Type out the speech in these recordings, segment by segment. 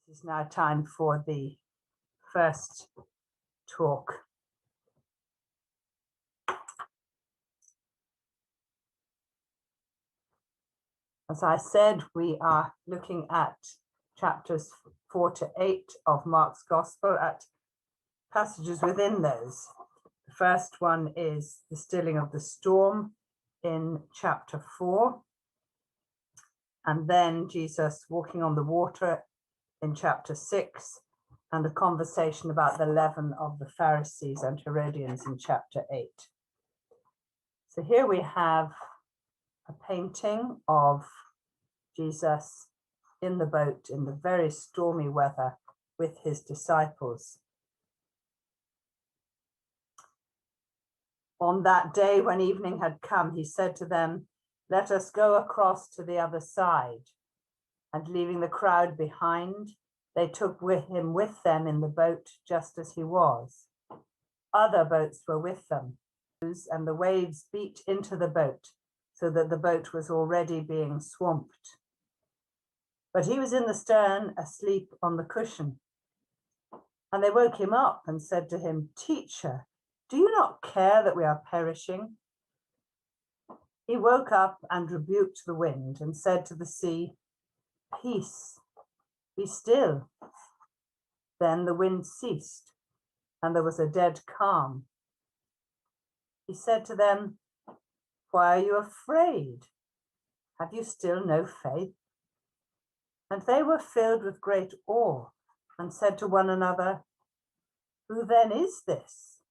It is now time for the first talk. As I said, we are looking at chapters 4 to 8 of Mark's Gospel, at passages within those. The first one is the stilling of the storm in chapter 4, and then Jesus walking on the water in chapter 6, and the conversation about the leaven of the Pharisees and Herodians in chapter 8. So here we have a painting of Jesus in the boat in the very stormy weather with his disciples. On that day when evening had come, he said to them, "Let us go across to the other side." And leaving the crowd behind, they took him with them in the boat just as he was. Other boats were with them, and the waves beat into the boat so that the boat was already being swamped. But he was in the stern, asleep on the cushion. And they woke him up and said to him, "Teacher, do you not care that we are perishing?" He woke up and rebuked the wind and said to the sea, "Peace, be still." Then the wind ceased, and there was a dead calm. He said to them, "Why are you afraid? Have you still no faith?" And they were filled with great awe and said to one another, "Who then is this,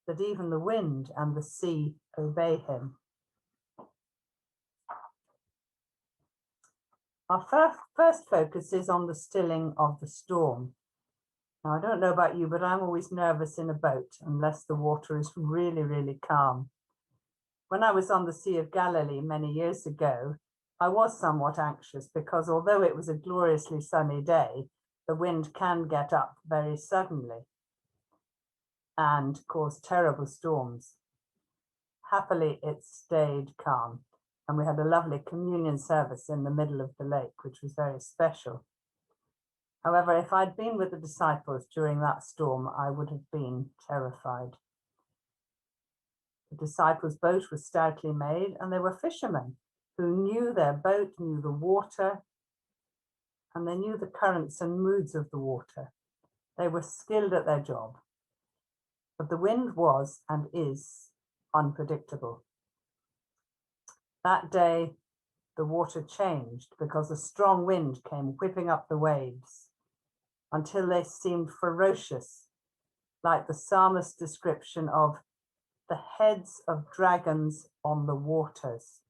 that even the wind and the sea obey him?" Our first focus is on the stilling of the storm. Now, I don't know about you, but I'm always nervous in a boat unless the water is really, really calm. When I was on the Sea of Galilee many years ago, I was somewhat anxious because although it was a gloriously sunny day, the wind can get up very suddenly and cause terrible storms. Happily, it stayed calm, and we had a lovely communion service in the middle of the lake, which was very special. However, if I'd been with the disciples during that storm, I would have been terrified. The disciples' boat was stoutly made, and they were fishermen who knew their boat, knew the water, and they knew the currents and moods of the water. They were skilled at their job. But the wind was and is unpredictable. That day, the water changed because a strong wind came whipping up the waves until they seemed ferocious, like the psalmist's description of the heads of dragons on the waters.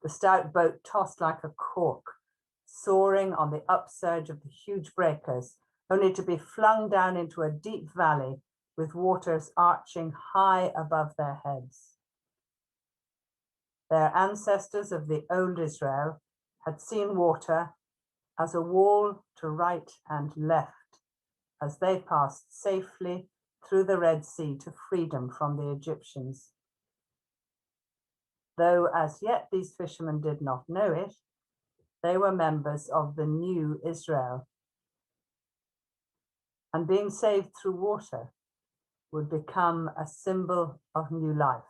The stout boat tossed like a cork, soaring on the upsurge of the huge breakers, only to be flung down into a deep valley with waters arching high above their heads. Their ancestors of the old Israel had seen water as a wall to right and left as they passed safely through the Red Sea to freedom from the Egyptians. Though as yet these fishermen did not know it, they were members of the new Israel. And being saved through water would become a symbol of new life.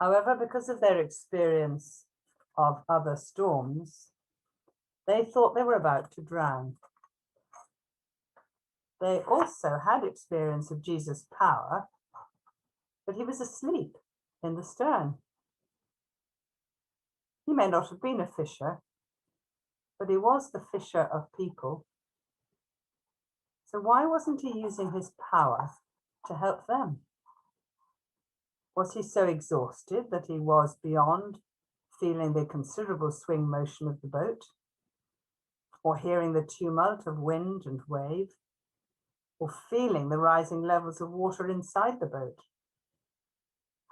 However, because of their experience of other storms, they thought they were about to drown. They also had experience of Jesus' power, but he was asleep in the stern. He may not have been a fisher, but he was the fisher of people. So why wasn't he using his power to help them? Was he so exhausted that he was beyond feeling the considerable swing motion of the boat, or hearing the tumult of wind and wave, or feeling the rising levels of water inside the boat?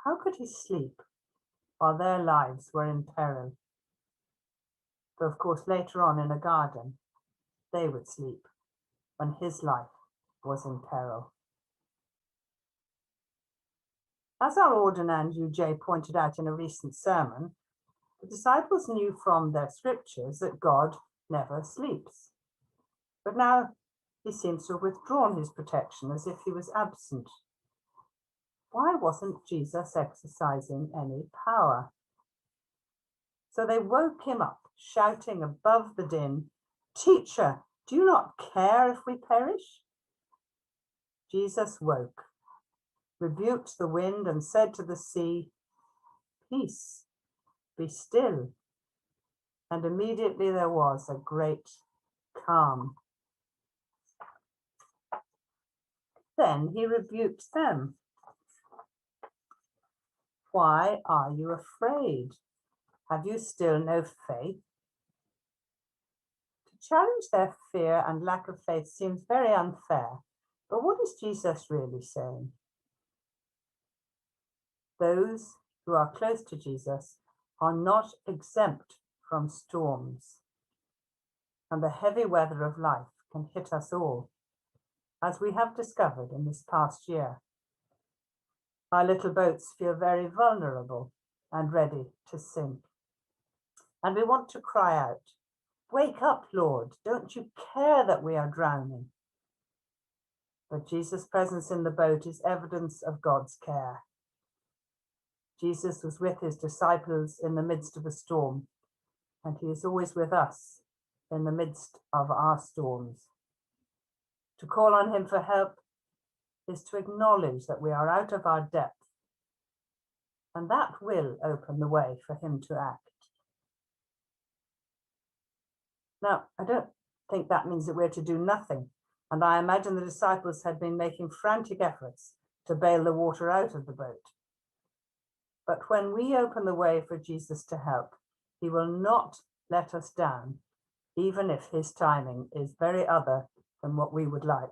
How could he sleep while their lives were in peril? Though, of course, later on in a garden, they would sleep when his life was in peril. As our ordinand UJ pointed out in a recent sermon, The disciples knew from their scriptures that God never sleeps. But now he seems to have withdrawn his protection as if he was absent. Why wasn't Jesus exercising any power? So they woke him up, shouting above the din, "Teacher, do you not care if we perish?" Jesus woke, rebuked the wind, and said to the sea, "Peace, be still." And immediately there was a great calm. Then he rebuked them. "Why are you afraid? Have you still no faith?" To challenge their fear and lack of faith seems very unfair. But what is Jesus really saying? Those who are close to Jesus are not exempt from storms. And the heavy weather of life can hit us all, as we have discovered in this past year. Our little boats feel very vulnerable and ready to sink. And we want to cry out, "Wake up, Lord, don't you care that we are drowning?" But Jesus' presence in the boat is evidence of God's care. Jesus was with his disciples in the midst of a storm, and he is always with us in the midst of our storms. To call on him for help is to acknowledge that we are out of our depth, and that will open the way for him to act. Now, I don't think that means that we're to do nothing, and I imagine the disciples had been making frantic efforts to bail the water out of the boat. But when we open the way for Jesus to help, he will not let us down, even if his timing is very other than what we would like.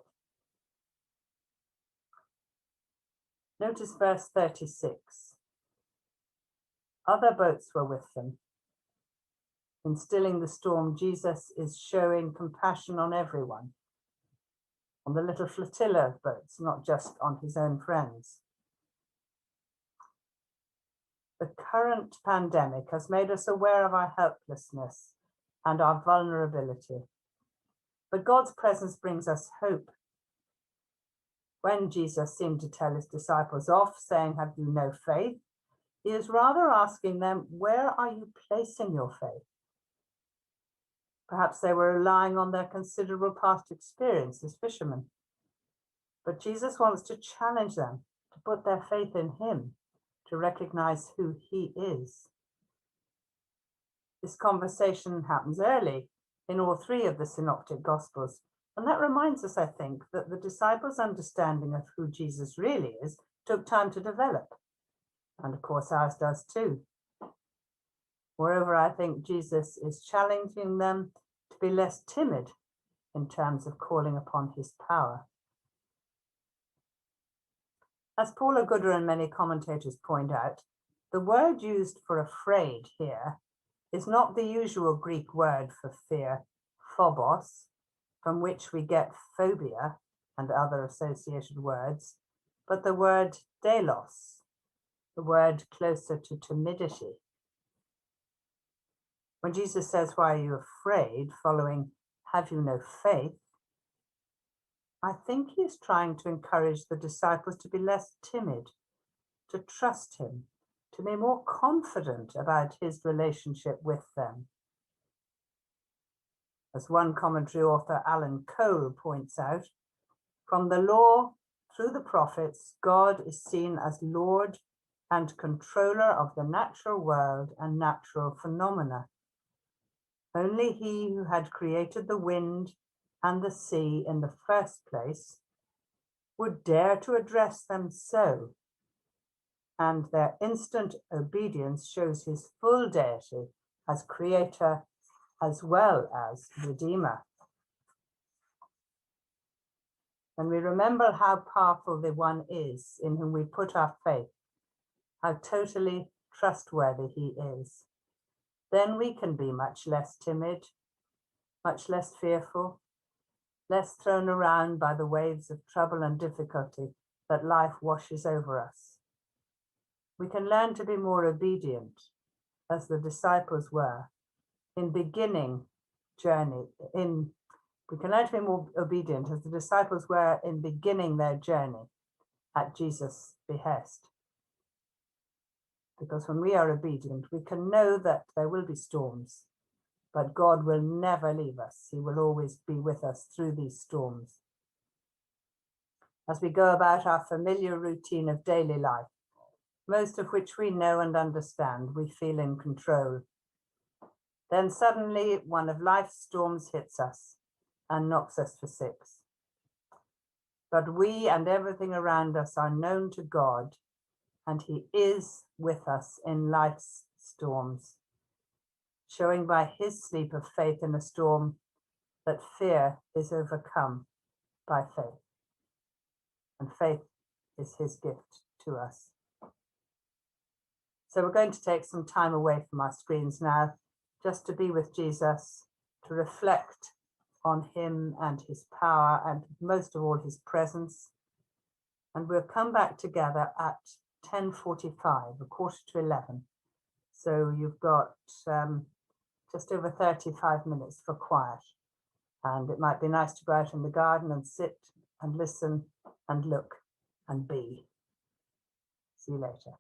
Notice verse 36. Other boats were with them. In stilling the storm, Jesus is showing compassion on everyone, on the little flotilla of boats, not just on his own friends. The current pandemic has made us aware of our helplessness and our vulnerability. But God's presence brings us hope. When Jesus seemed to tell his disciples off, saying, "Have you no faith?" he is rather asking them, "Where are you placing your faith?" Perhaps they were relying on their considerable past experience as fishermen. But Jesus wants to challenge them to put their faith in him, to recognize who he is. This conversation happens early in all three of the synoptic gospels. And that reminds us, I think, that the disciples' understanding of who Jesus really is took time to develop. And of course, ours does too. Moreover, I think Jesus is challenging them to be less timid in terms of calling upon his power. As Paula Gooder and many commentators point out, the word used for afraid here is not the usual Greek word for fear, phobos, from which we get phobia and other associated words, but the word delos, the word closer to timidity. When Jesus says, "Why are you afraid?" following, "Have you no faith?" I think he's trying to encourage the disciples to be less timid, to trust him, to be more confident about his relationship with them. As one commentary author, Alan Cole, points out, from the law through the prophets, God is seen as Lord and controller of the natural world and natural phenomena. Only he who had created the wind and the sea in the first place would dare to address them so, and their instant obedience shows his full deity as creator as well as redeemer. And we remember how powerful the one is in whom we put our faith, how totally trustworthy he is. Then we can be much less timid, much less fearful, less thrown around by the waves of trouble and difficulty that life washes over us. We can learn to be more obedient as the disciples were in beginning journey, we can learn to be more obedient as the disciples were in beginning their journey at Jesus' behest. Because when we are obedient, we can know that there will be storms, but God will never leave us. He will always be with us through these storms. As we go about our familiar routine of daily life, most of which we know and understand, we feel in control. Then suddenly one of life's storms hits us and knocks us for six. But we and everything around us are known to God, and He is with us in life's storms, showing by His sleep of faith in a storm that fear is overcome by faith. And faith is His gift to us. So we're going to take some time away from our screens now, just to be with Jesus, to reflect on Him and His power, and most of all, His presence. And we'll come back together at 10:45, 10:45. So you've got just over 35 minutes for quiet. And it might be nice to go out in the garden and sit and listen and look and be. See you later.